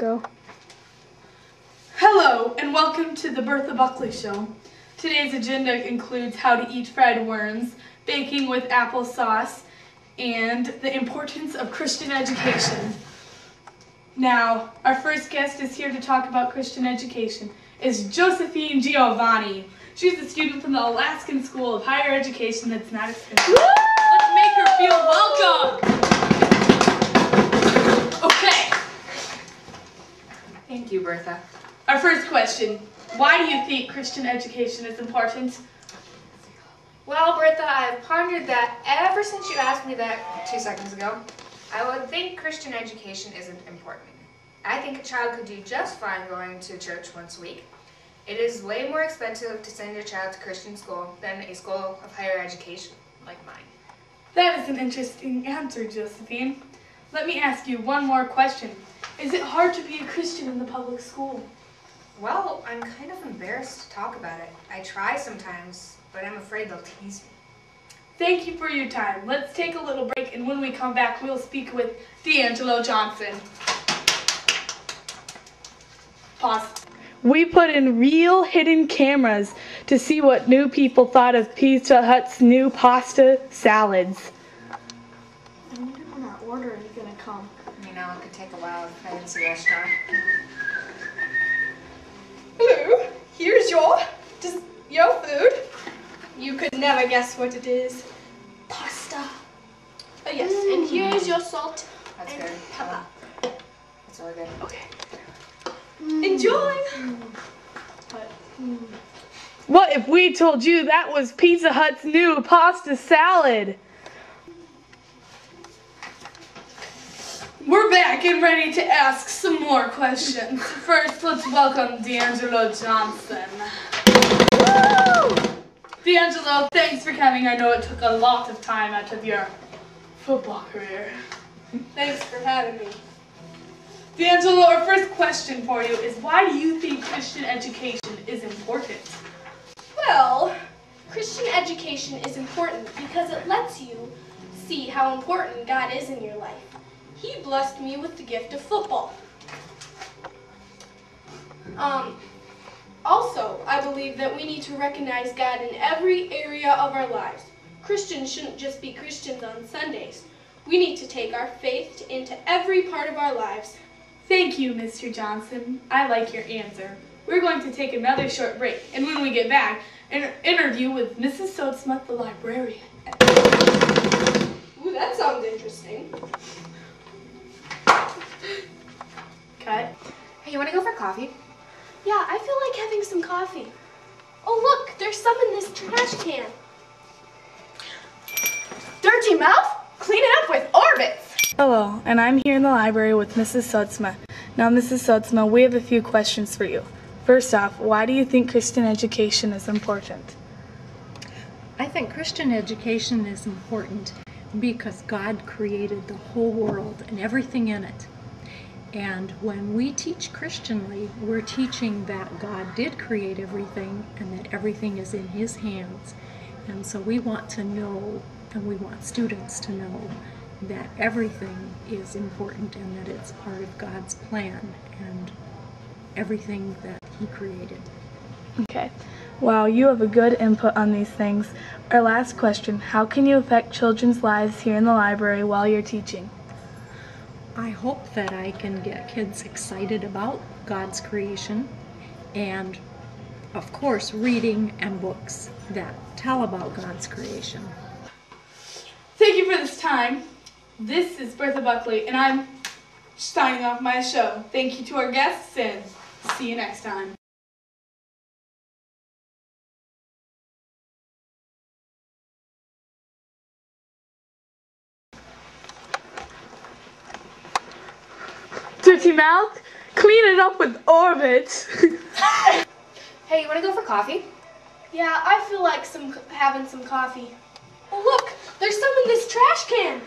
Go. Hello, and welcome to the Bertha Buckley Show. Today's agenda includes how to eat fried worms, baking with applesauce, and the importance of Christian education. Now, our first guest is here to talk about Christian education. Is Josephine Giovanni. She's a student from the Alaskan School of Higher Education that's not expensive. Let's make her feel welcome. Okay. Thank you, Bertha. Our first question, why do you think Christian education is important? Well, Bertha, I've pondered that ever since you asked me that 2 seconds ago. I would think Christian education isn't important. I think a child could do just fine going to church once a week. It is way more expensive to send your child to Christian school than a school of higher education like mine. That is an interesting answer, Josephine. Let me ask you one more question. Is it hard to be a Christian in the public school? Well, I'm kind of embarrassed to talk about it. I try sometimes, but I'm afraid they'll tease me. Thank you for your time. Let's take a little break, and when we come back, we'll speak with D'Angelo Johnson. Pause. We put in real hidden cameras to see what new people thought of Pizza Hut's new pasta salads. I wonder when our order is going to come. You know, it could take a while at a fancy restaurant. Hello, here's your food. You could never guess what it is. Pasta. Oh yes, and here is your salt That's and good. pepper. That's really good. Okay. Enjoy. What if we told you that was Pizza Hut's new pasta salad? We're back and ready to ask some more questions. First, let's welcome D'Angelo Johnson. Woo! D'Angelo, thanks for coming. I know it took a lot of time out of your football career. Thanks for having me. D'Angelo, our first question for you is, why do you think Christian education is important? Well, Christian education is important because it lets you see how important God is in your life. He blessed me with the gift of football. Also, I believe that we need to recognize God in every area of our lives. Christians shouldn't just be Christians on Sundays. We need to take our faith into every part of our lives. Thank you, Mr. Johnson. I like your answer. We're going to take another short break, and when we get back, an interview with Mrs. Soatsmith, the librarian. Ooh, that sounds interesting. Cut. Hey, you want to go for coffee? Yeah, I feel like having some coffee. Oh look, there's some in this trash can. Dirty mouth? Clean it up with Orbits. Hello, and I'm here in the library with Mrs. Soatsma. Now, Mrs. Soatsma, we have a few questions for you. First off, why do you think Christian education is important? I think Christian education is important because God created the whole world and everything in it. And when we teach Christianly, we're teaching that God did create everything and that everything is in His hands. And so we want to know, and we want students to know, that everything is important and that it's part of God's plan and everything that He created. Okay. Wow, you have a good input on these things. Our last question, how can you affect children's lives here in the library while you're teaching? I hope that I can get kids excited about God's creation and, of course, reading and books that tell about God's creation. Thank you for this time. This is Bertha Buckley, and I'm signing off my show. Thank you to our guests, and see you next time. Dirty mouth, clean it up with Orbit. Hey, you want to go for coffee? Yeah, I feel like having some coffee. Oh look, there's some in this trash can.